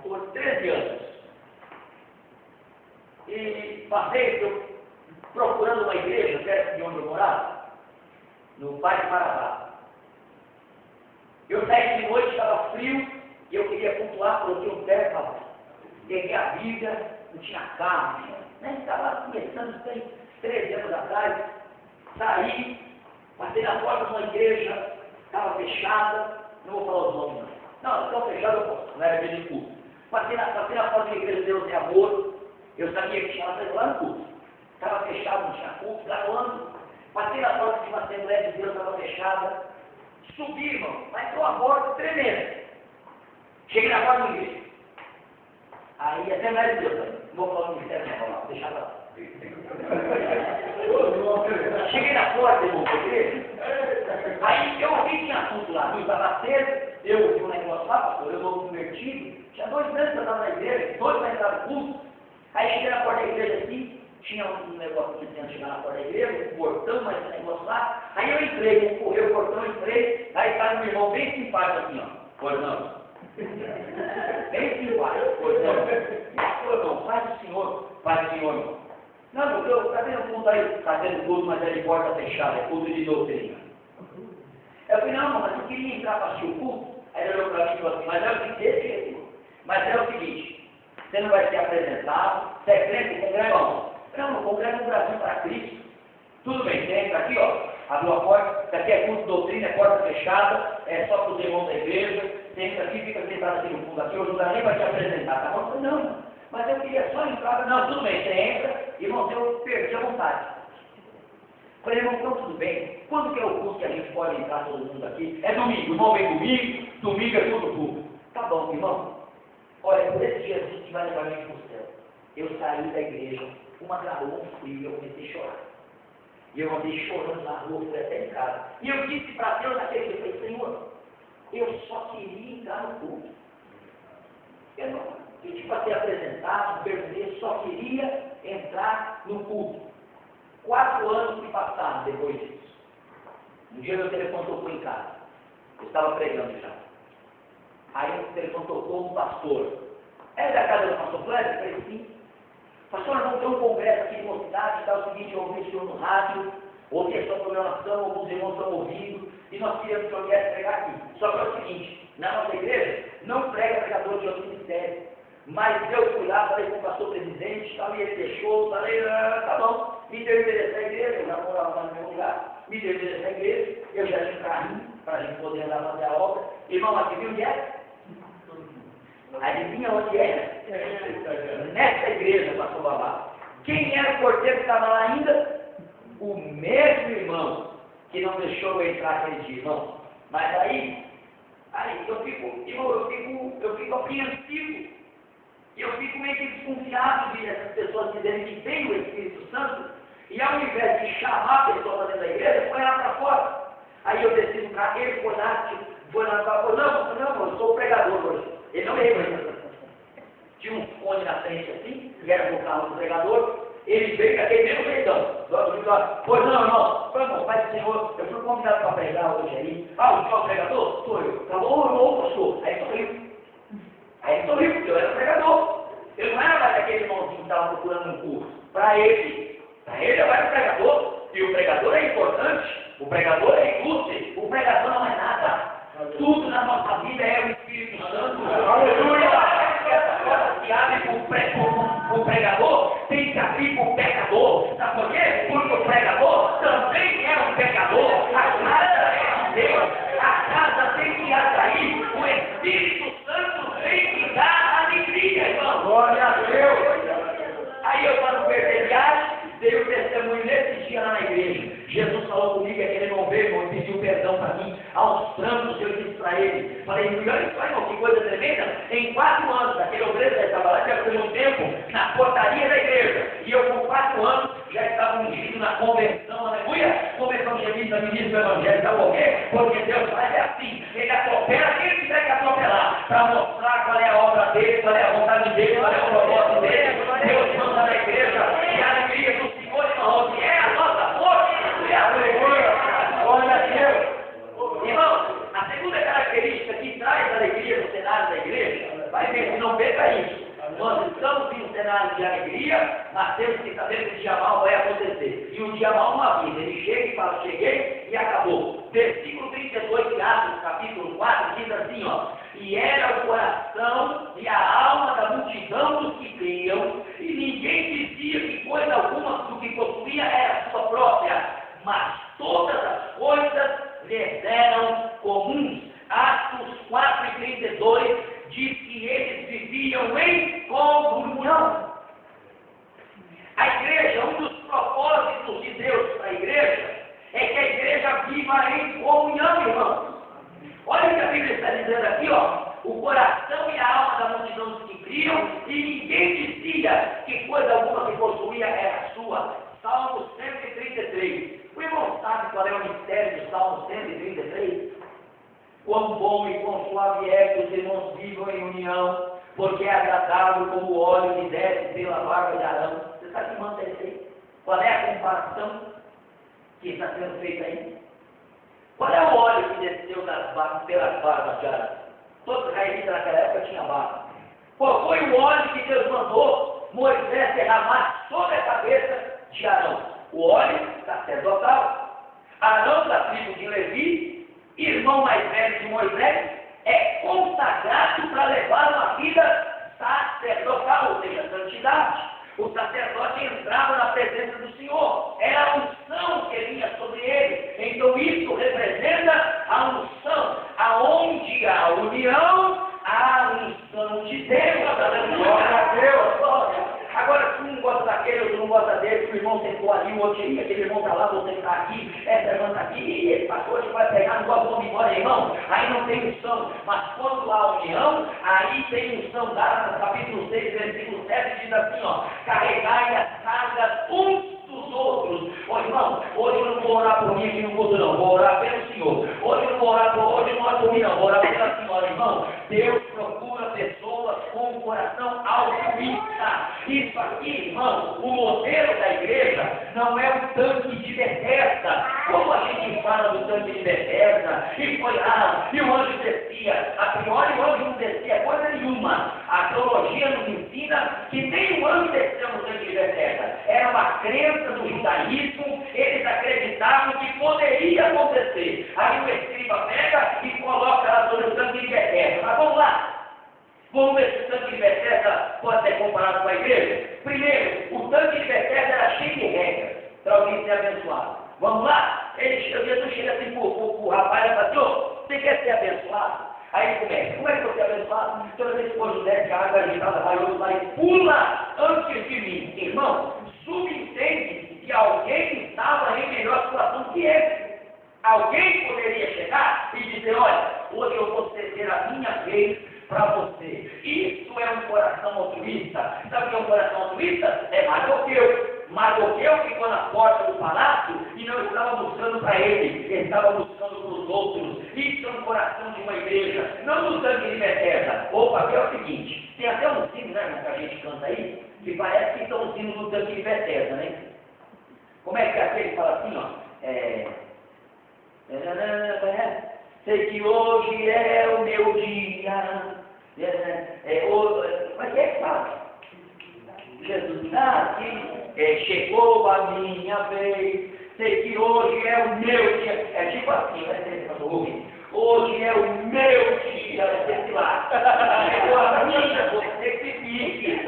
pastor 13 anos. E passei procurando uma igreja perto de onde eu morava, no Parque Marabá. Eu saí de noite, estava frio, e eu queria pontuar, coloquei um pé, peguei a Bíblia, não tinha carro, estava começando, tem 13 anos atrás, saí, passei na porta de uma igreja, estava fechada, não vou falar os nomes não, estava fechada, eu posso, não era dia de culto. Passei na porta da igreja de Deus é Amor, eu sabia que tinha lá no culto, estava fechado, não tinha culto, gravando, passei na porta de uma Assembleia de Deus, estava fechada, subi, irmão, mas entrou uma porta tremenda, cheguei na porta da igreja, aí Assembleia de Deus, não vou falar o ministério, não, deixa lá. Cheguei na porta, irmão, da igreja, aí eu ouvi que tinha culto lá, estava cedo, eu ouvi um negócio lá, pastor, eu vou convertido, tinha 2 anos que eu estava na igreja, 2 para entrar no culto, aí cheguei na porta da igreja assim, tinha um negócio que tinha que chegar na porta da igreja, um portão, mas um negócio lá, aí eu entrei, empurrei o portão, entrei, aí estava um irmão bem simpático assim, ó, portão, bem simpático, portão, irmão, faz o senhor, irmão. Não, porque eu cadê o culto aí, fazendo culto, mas é de porta fechada, é culto de doutrina. Eu falei, não, mas eu queria entrar para assistir o culto. Aí ele olhou para mim e falou assim, mas é o seguinte, mas é o seguinte, você não vai ser apresentado, você é crente, você congrega onde? Não, eu congrego no Brasil para Cristo. Tudo bem, você entra aqui, ó, abriu a porta, daqui é culto de doutrina, é porta fechada, é só para os irmãos da igreja, você entra aqui, fica sentado aqui no fundo, aqui, eu não dá nem para te apresentar, tá bom? Eu falei, não, mas eu queria só entrar, não, tudo bem, você entra, irmão, eu perdi a vontade. Falei, irmão, então tudo bem, quando que é o culto que a gente pode entrar todo mundo aqui? É domingo, irmão vem domingo é tudo público. Tá bom, irmão, olha, por esse dia a gente vai levar a gente para o céu. Eu saí da igreja, uma garoa, um frio, eu comecei a chorar. E eu andei chorando na rua, fui até em casa. E eu disse para Deus naquele dia, eu falei, Senhor, eu só queria entrar no culto. Eu não pedi para ser apresentado, perguntar, só queria entrar no culto. 4 anos se passaram depois disso. Um dia meu telefone tocou em casa. Eu estava pregando já. Aí o telefone tocou um pastor. É da casa do pastor Cléber? Eu falei, sim. Pastor, nós vamos ter um congresso aqui de mocidade, está o seguinte, eu ouvi o senhor no rádio, ouvi a sua programação, alguns irmãos estão ouvindo, e nós queríamos que o senhor viesse pregar aqui. Só que é o seguinte, na nossa igreja, não prega pregador de outro ministério. Mas eu fui lá, falei com o pastor presidente, tal, e ele deixou, falei, tá bom, me deu endereço da igreja, eu já morava lá no meu lugar, me deu endereço da igreja, eu já tinha um carrinho, para a gente poder andar fazer a obra. Irmão, adivinha onde é? Adivinha onde é? Nessa igreja, pastor Babá. Quem era o porteiro que estava lá ainda? O mesmo irmão que não deixou eu entrar aquele dia, irmão. Mas aí eu fico apreensivo. E eu fico meio que desconfiado de essas pessoas dizerem que tem o Espírito Santo, e ao invés de chamar a pessoa para dentro da igreja, põe ela para fora. Aí eu desci no carro, ele foi lá e falou, não, eu sou o pregador hoje. Ele não veio, tinha um fone na frente assim, que era o carro do pregador, ele veio daquele mesmo jeitão. Pois não, irmão, pai do Senhor, eu fui convidado para pregar hoje aí. Ah, o senhor é o pregador? Sou eu. Falou, pastor. Aí sorriu. Aí sorriu, porque eu era pregador. Eu não era mais aquele irmãozinho que estava procurando um curso. Para ele eu era o pregador. E o pregador é importante. O pregador é inútil. O pregador não é nada. Tudo na nossa vida é o Espírito Santo. Aleluia! Essa porta que abre para o pregador tem que abrir para o pecador. Sabe por quê? Porque o pregador também é um pecador. A casa é de Deus. A casa tem que atrair. O Espírito Santo tem que dar alegria, irmão. Glória a Deus. Aí eu estava no perseguiado, dei o testemunho nesse dia lá na igreja. Jesus falou comigo, é que ele não veio, irmão, e pediu perdão para mim. Aos prantos eu disse para ele. Falei, olha isso aí, irmão, que coisa tremenda. Em 4 anos, aquele obreiro já estava lá, já foi um tempo, na portaria da igreja. E eu, com 4 anos, já estava ungido na convenção, aleluia. Convenção gemida, ministro do evangelho, sabe por quê? Porque Deus faz é assim. Ele atropela quem ele tiver que atropelar. Para mostrar qual é a obra dele, qual é a vontade dele, qual é o propósito dele. Deus manda na igreja. E a alegria do Senhor, irmão, que é a nossa força. Glória a Deus. Irmão, a segunda característica que traz alegria no cenário da igreja, vai ver se não não perca isso. Nós estamos em um cenário de alegria, mas temos que saber que o dia mal vai acontecer. E o dia mal não avisa, ele chega e fala, cheguei e acabou. Versículo 32 de Atos, capítulo 4, diz assim, ó. E era o coração e a alma da multidão dos que criam, e ninguém dizia que coisa alguma do que possuía era sua própria, mas todas as coisas lhes eram comuns. Atos 4 e 32 diz que eles viviam em comunhão. A igreja, um dos propósitos de Deus para a igreja, é que a igreja viva em comunhão, irmãos. Olha o que a Bíblia está dizendo aqui, ó. O coração e a alma da multidão dos que criam, e ninguém dizia que coisa alguma que possuía era sua. Salmo 133. O irmão sabe qual é o mistério do Salmo 133? Quão bom e quão suave é que os irmãos vivam em união, porque é agradável como o óleo que desce pela barba de Arão. Você sabe que manda isso aí? Qual é a comparação que está sendo feita aí? Qual é o óleo que desceu pelas barbas de Arão? Todo israelita naquela época tinha barba. Qual foi o óleo que Deus mandou Moisés derramar sobre a cabeça de Arão? O óleo sacerdotal. Arão da tribo de Levi, irmão mais velho de Moisés, é consagrado para levar uma vida sacerdotal, ou seja, santidade. O sacerdote entrava na presença do Senhor, era a unção que vinha sobre ele. Então isso representa a unção, aonde há união, há unção de Deus. Glória a Deus. Agora, se um gosta daquele, outro não gosta dele, se o irmão sentou ali, o outro queria, aquele irmão está lá, você está aqui, essa irmã está aqui, e ele passou, hoje vai pegar, não gosta, vamos embora, irmão. Aí não tem unção, mas quando há união, aí tem unção. Gálatas capítulo 6, versículo 7, diz assim, ó, carregai as cargas uns dos outros. Ô irmão, hoje eu não vou orar por mim aqui no culto, não, vou orar pelo Senhor. Hoje eu não vou orar por mim, não, vou orar pela senhora, irmão. Deus procura pessoas com o coração altruísta. Isso aqui, irmão, o modelo da igreja não é um tanque de Betesda, como a gente fala do tanque de Betesda, e foi lá, e o anjo descia. A priori o anjo não descia coisa nenhuma. A teologia nos ensina que nem o anjo desceu no tanque de Betesda. Era uma crença do judaísmo, eles acreditavam que poderia acontecer. Aí o escriba pega e coloca lá sobre o tanque de Betesda. Mas vamos lá. Vamos ver se o tanque de Betesda pode ser comparado com a igreja? Primeiro, o tanque de Betesda era cheio de regras para alguém ser abençoado. Vamos lá? Jesus chega assim para o rapaz e fala assim, você quer ser abençoado? Aí ele começa, como é que você é abençoado? Toda vez que for José, que a água agitada vai outro lá e pula antes de mim. Irmão, subentende que alguém estava em melhor situação que ele. Alguém poderia chegar e dizer, olha, hoje eu vou ceder a minha vez para você. Isso é um coração altruísta. Sabe o que é um coração altruísta? É Mardoqueu. Mardoqueu ficou na porta do palácio e não estava buscando para ele estava buscando para os outros. Isso é um coração de uma igreja, não do tanque de Betesda. Opa, aqui é o seguinte, tem até um sino, né, irmão, que a gente canta aí, que parece que são os sinos do tanque de Betesda, né? Como é que é aquele fala assim, ó? Sei que hoje é o meu dia. Mas é que fala? Jesus aqui, chegou a minha vez. Sei que hoje é o meu dia. É tipo assim, vai ser hoje é o meu dia, vai ser lá. Chegou a minha, você que fique.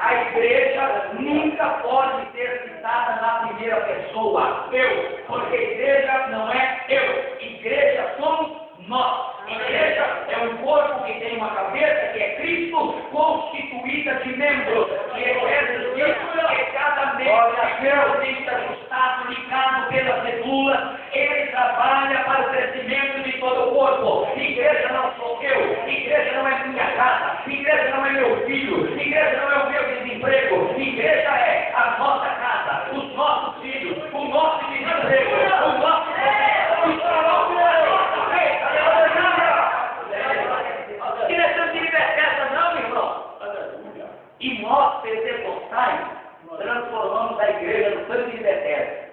A igreja nunca pode ser citada na primeira pessoa. Eu, porque igreja não é eu. Igreja somos nós. Igreja é um corpo que tem uma cabeça, que é Cristo, constituída de membros. E Efésios diz que cada membro tem que ser ajustado, ligado pelas medulas. Ele trabalha para o crescimento de todo o corpo. Igreja não sou eu. Igreja não é minha casa. Igreja não é meu filho. Igreja não é o meu desemprego. Igreja é a nossa casa, os nossos filhos, o nosso desemprego, o nosso e nós, pentecostais, transformamos a igreja no tanque de Betesda.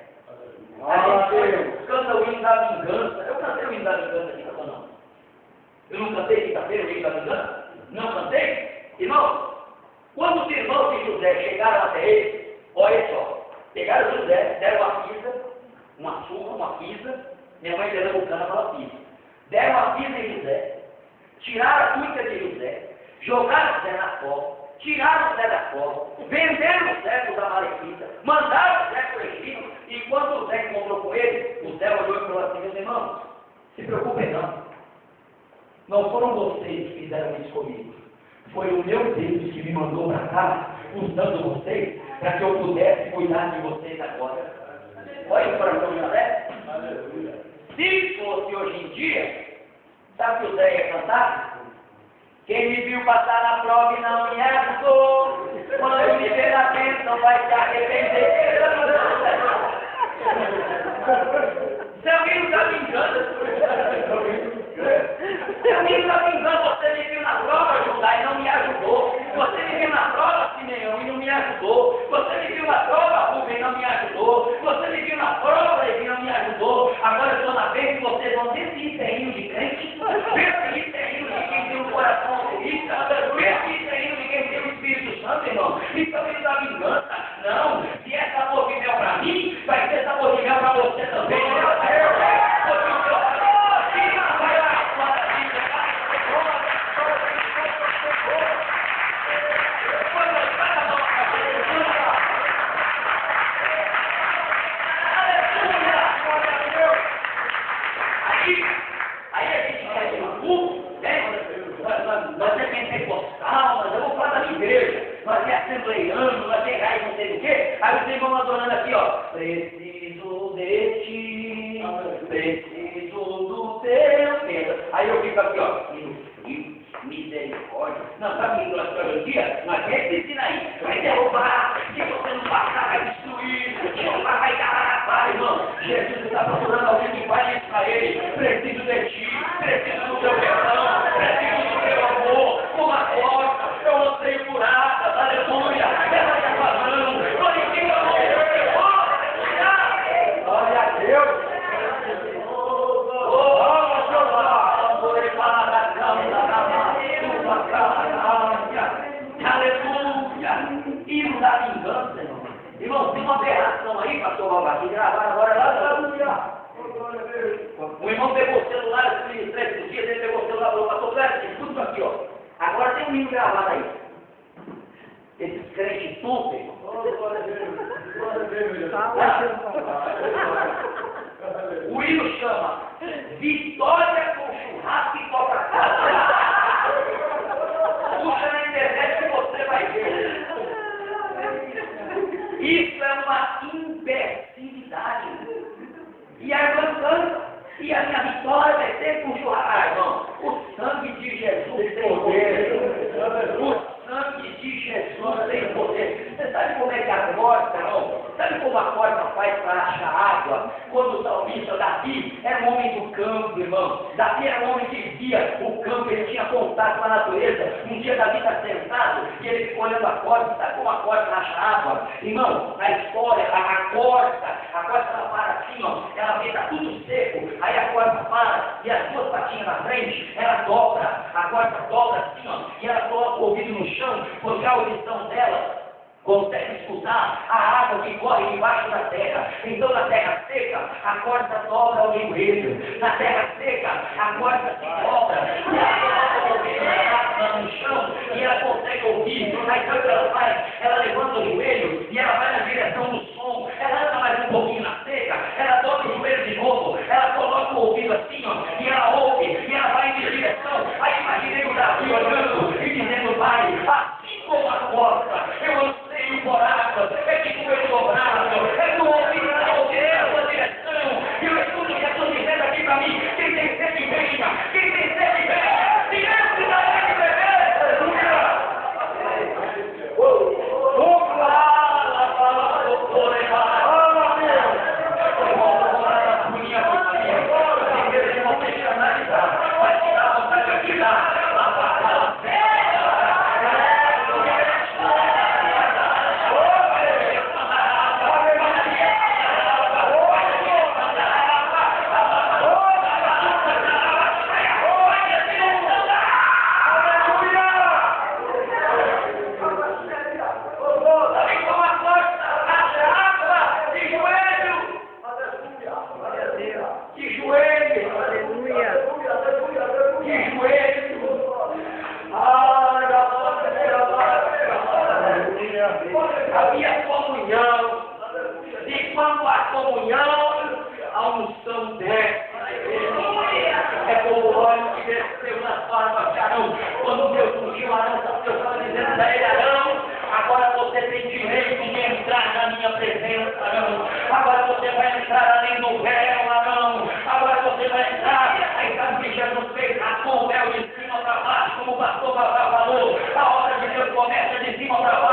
A gente canta o hino da vingança. Eu cantei o hino da vingança aqui, não? Eu não cantei quinta-feira o hino da vingança? Não cantei? Irmão, quando os irmãos de José chegaram até ele, olha só, pegaram José, deram uma pisa, uma surra, uma pisa, minha mãe pernambucana fala pisa, deram uma pisa em José, tiraram a túnica de José, jogaram José na cova, tiraram José da cova, venderam José para os amalequitas, mandaram José para o Egito, e quando José encontrou com ele, José olhou e falou assim: meus irmãos, se preocupem não. Não foram vocês que fizeram isso comigo. Foi o meu Deus que me mandou para cá, usando vocês, para que eu pudesse cuidar de vocês agora. Olha o coração de José. Se fosse hoje em dia, sabe o que José ia cantar? Quem me viu passar na prova e não me ajudou, quando me ver na bênção vai se arrepender. Se alguém não está me engano, se alguém não está me engano, você me viu na prova, Judá, e não me ajudou. Você me viu na prova, Simeão, e não me ajudou. Você me viu na prova, Rubem, e não me ajudou. Você me viu na prova, Levi, não me ajudou. Agora eu estou na vez que vocês vão ter esse terreno de crente, esse terreno de quem tem um coração egoísta, esse terreno de quem tem o Espírito Santo, irmão. Isso também não dá vingança. Não, se é sabor de mel para mim, vai ser sabor de mel para você também. Nós é pentecostal, mas eu vou falar da minha igreja. Nós é assembleiano, nós é raiz, não sei o quê. Aí vocês vão adorando aqui, ó. Preciso de ti, preciso do teu Pedro. Aí eu fico aqui, ó. Frio, misericórdia. Não, sabe que nós estamos dia? Mas esse ensina aí. Vai derrubar, se você não passar, vai destruir. Jeová vai dar a irmão. Jesus está procurando alguém que fale isso para ele. Preciso de ti, preciso do teu perdão, preciso do teu amor. Uma porta, eu não sei curada, aleluia. Ela está falando, glorifica o nome do Senhor. Glória a Deus. Aleluia. E não dá vingança, irmão. Irmão, tem uma aberração aí, pastor Valvar, que gravaram agora lá, aleluia. O irmão pegou o celular, esses 3 dias, ele pegou o celular e falou: pastor Cléber, tudo aqui, ó. Agora tem um livro gravado aí. Esses crentes tontos, irmão. O hino chama Vitória com churrasco e Coca-Cola. Puxa na internet que você vai ver. Isso é uma imbecilidade. E a irmã canta, e a minha vitória vai ser com churrasco. Ah, irmão, o sangue de Jesus tem poder. O sangue de Jesus tem poder. Você sabe como é que a porta, irmão? Sabe como a porta faz para achar água? Quando o salmista Davi era um homem do campo, irmão. Davi era um homem que via o campo, ele tinha contato com a natureza. Um dia Davi está sentado e ele ficou olhando a porta. Sabe como a porta acha água? Irmão, na história, a porta ela para assim, ó. Ela vê, está tudo seco. Aí a porta para e as 2 patinhas na frente, ela dobra. A porta dobra assim, ó. E ela coloca o ouvido no chão, porque a audição dela consegue escutar a água que corre debaixo da terra. Então, na terra seca, a corda dobra ao joelho. Na terra seca, a corda se dobra. E ela coloca o ouvido no chão e ela consegue ouvir. Aí, sabe o que ela faz? Ela levanta o joelho e ela vai na direção do som. Ela anda mais um pouquinho na seca, ela dobra o joelho de novo, ela coloca o ouvido assim, ó, e ela ouve, e ela vai em direção. Aí imaginei o Davi olhando e dizendo: pai, assim como a porta, eu lancei o coração, é que o meu dobrável, é que o ouvido está ouvindo a sua direção, e eu escuto o que eu estou dizendo aqui para mim: quem tem sede venha, quem tem sede venha, se entra na água de beber, aleluia. eu estava dizendo para ele, Arão, agora você tem direito de entrar na minha presença, Arão. Agora você vai entrar além do véu, Arão. Agora você vai entrar. Aí sabe que Jesus fez? Rasgou o véu de cima para baixo, como o pastor Babá falou. A obra de Deus começa de cima para baixo.